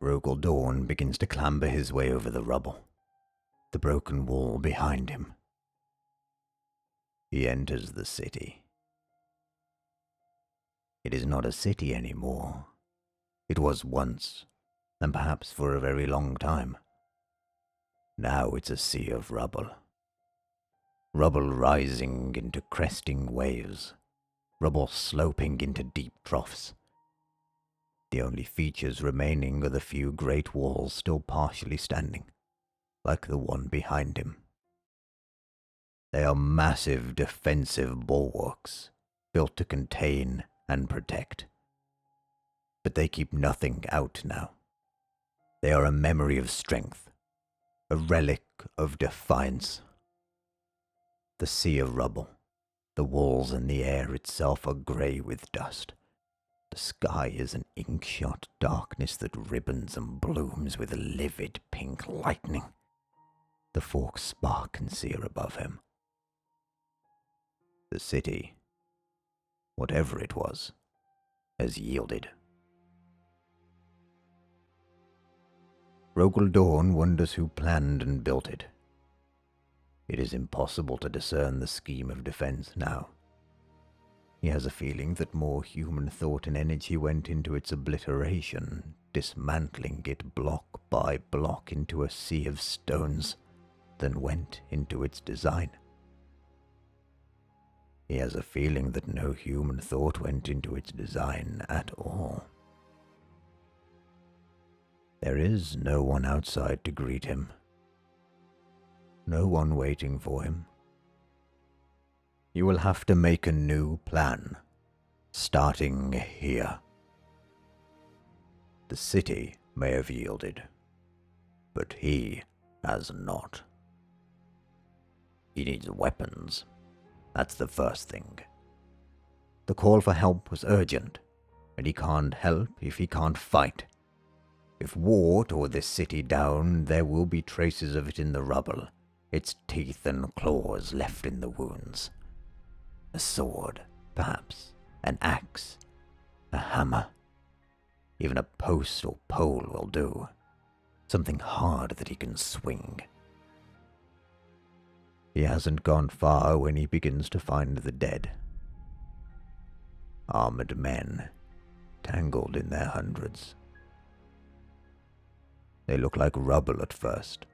Dorn begins to clamber his way over the rubble, the broken wall behind him. He enters the city. It is not a city anymore. It was once, and perhaps for a very long time. Now it's a sea of rubble. Rubble rising into cresting waves, rubble sloping into deep troughs. The only features remaining are the few great walls still partially standing, like the one behind him. They are massive defensive bulwarks, built to contain and protect. But they keep nothing out now. They are a memory of strength, a relic of defiance. The sea of rubble, the walls and the air itself are grey with dust. The sky is an ink-shot darkness that ribbons and blooms with livid pink lightning. The forks spark and sear above him. The city, whatever it was, has yielded. Dorn wonders who planned and built it. It is impossible to discern the scheme of defense now. He has a feeling that more human thought and energy went into its obliteration, dismantling it block by block into a sea of stones, than went into its design. He has a feeling that no human thought went into its design at all. There is no one outside to greet him. No one waiting for him. You will have to make a new plan, starting here. The city may have yielded, but he has not. He needs weapons. That's the first thing. The call for help was urgent, and he can't help if he can't fight. If war tore this city down, there will be traces of it in the rubble, its teeth and claws left in the wounds. A sword, perhaps, an axe, a hammer. Even a post or pole will do. Something hard that he can swing. He hasn't gone far when he begins to find the dead. Armored men, tangled in their hundreds. They look like rubble at first,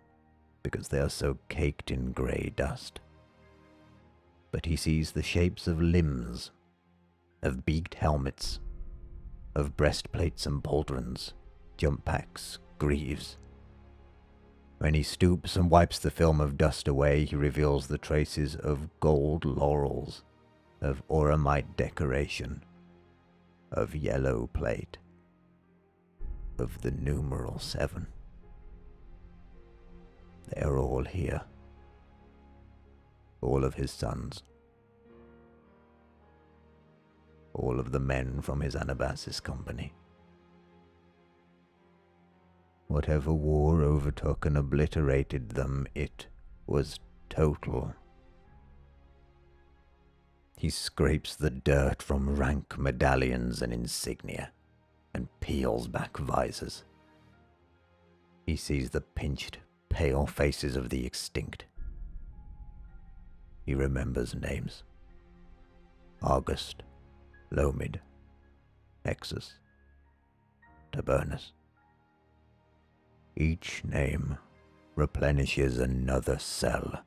because they are so caked in grey dust. But he sees the shapes of limbs, of beaked helmets, of breastplates and pauldrons, jump packs, greaves. When he stoops and wipes the film of dust away, he reveals the traces of gold laurels, of auramite decoration, of yellow plate, of the numeral 7. They are all here. All of his sons. All of the men from his Anabasis company. Whatever war overtook and obliterated them, it was total. He scrapes the dirt from rank medallions and insignia, and peels back visors. He sees the pinched, pale faces of the extinct. He remembers names. August, Lomid, Exus, Tabernus. Each name replenishes another cell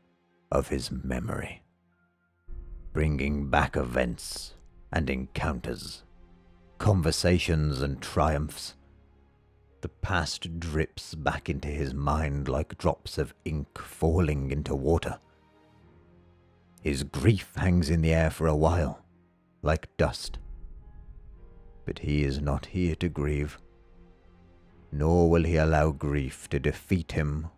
of his memory, bringing back events and encounters, conversations and triumphs. The past drips back into his mind like drops of ink falling into water. His grief hangs in the air for a while, like dust. But he is not here to grieve, nor will he allow grief to defeat him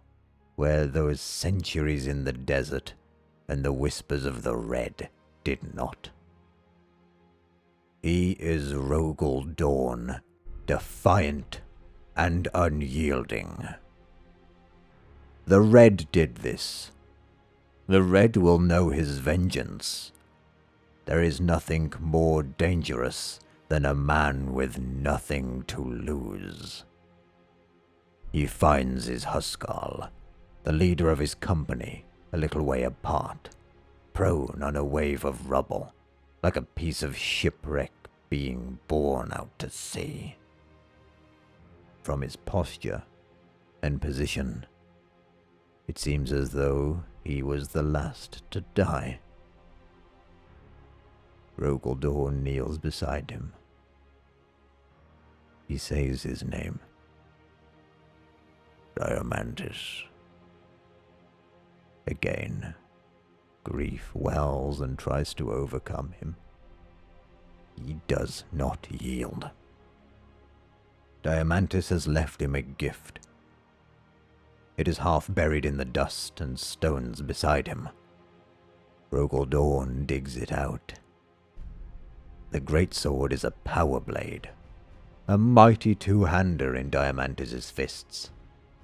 where those centuries in the desert and the whispers of the Red did not. He is Dorn, defiant and unyielding. The Red did this. The Red will know his vengeance. There is nothing more dangerous than a man with nothing to lose. he finds his Huskal, the leader of his company, a little way apart, prone on a wave of rubble, like a piece of shipwreck being borne out to sea. From his posture and position, it seems as though he was the last to die. Rogal Dorn kneels beside him. He says his name. 𝗟𝗏𝗪𝗪. Again, grief wells and tries to overcome him. He does not yield. 𝗟𝗏𝗪𝗪 has left him a gift. It is half buried in the dust and stones beside him. Rogal Dorn digs it out. The greatsword is a power blade, a mighty two-hander in 𝗟𝗏𝗪𝗪's fists.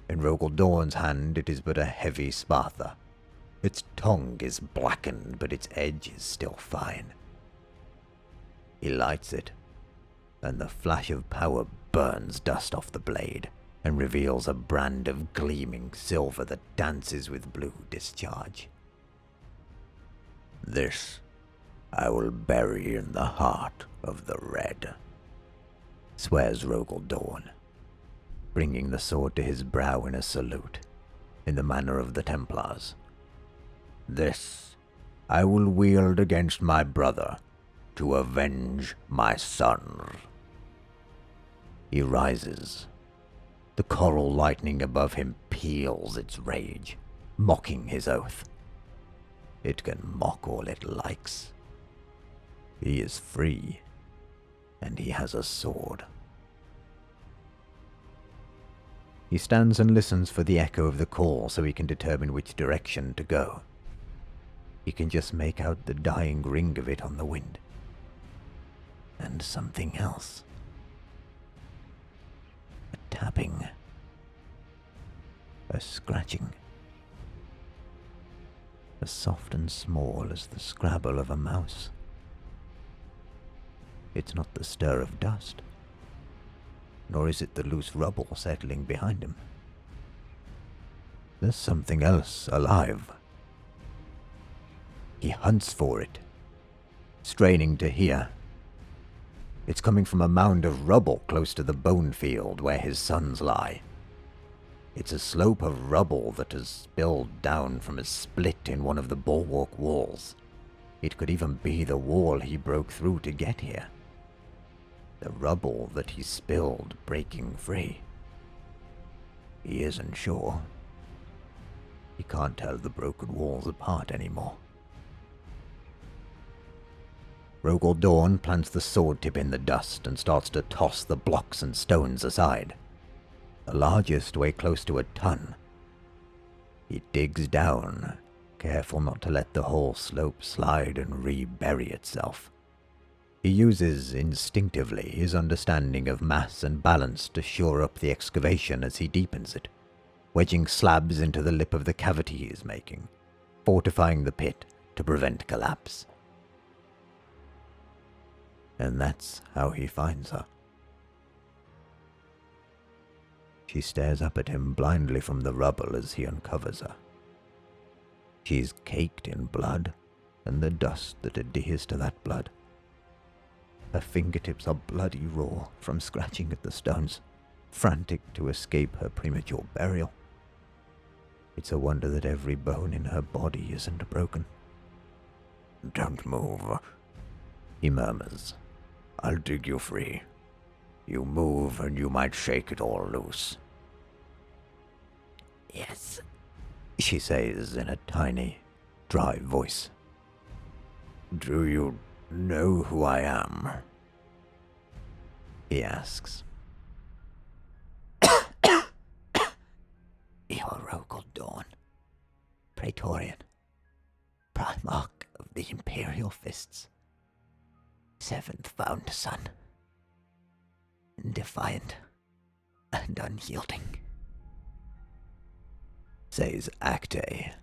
In Rogal Dorn's hand it is but a heavy 𝗟𝗏. Its tongue is blackened, but its edge is still fine. He lights it, and the flash of power burns dust off the blade, and reveals a brand of gleaming silver that dances with blue discharge. This I will bury in the heart of the red, swears Rogal Dorn, bringing the sword to his brow in a salute, in the manner of the Templars. This I will wield against my brother, to avenge my son. He rises. The coral lightning above him peals its rage, mocking his oath. It can mock all it likes. He is free, and he has a sword. He stands and listens for the echo of the call so he can determine which direction to go. He can just make out the dying ring of it on the wind. And something else. A tapping. A scratching. As soft and small as the scrabble of a mouse. It's not the stir of dust, nor is it the loose rubble settling behind him. There's something else alive. He hunts for it, straining to hear. It's coming from a mound of rubble close to the bone field where his sons lie. It's a slope of rubble that has spilled down from a split in one of the bulwark walls. It could even be the wall he broke through to get here. The rubble that he spilled breaking free. He isn't sure. He can't tell the broken walls apart anymore. Rogal Dorn plants the sword tip in the dust and starts to toss the blocks and stones aside. The largest weigh close to a ton. He digs down, careful not to let the whole slope slide and re-bury itself. He uses instinctively his understanding of mass and balance to shore up the excavation as he deepens it, wedging slabs into the lip of the cavity he is making, fortifying the pit to prevent collapse. And that's how he finds her. She stares up at him blindly from the rubble as he uncovers her. She's caked in blood and the dust that adheres to that blood. Her fingertips are bloody raw from scratching at the stones, frantic to escape her premature burial. It's a wonder that every bone in her body isn't broken. "Don't move," he murmurs. "I'll dig you free. You move and you might shake it all loose." "Yes," she says in a tiny, dry voice. "Do you know who I am?" he asks. "You're Rogal Dorn, Praetorian, Primarch of the Imperial Fists, seventh found son, defiant and unyielding," says 𝗟𝗏𝗪𝗪.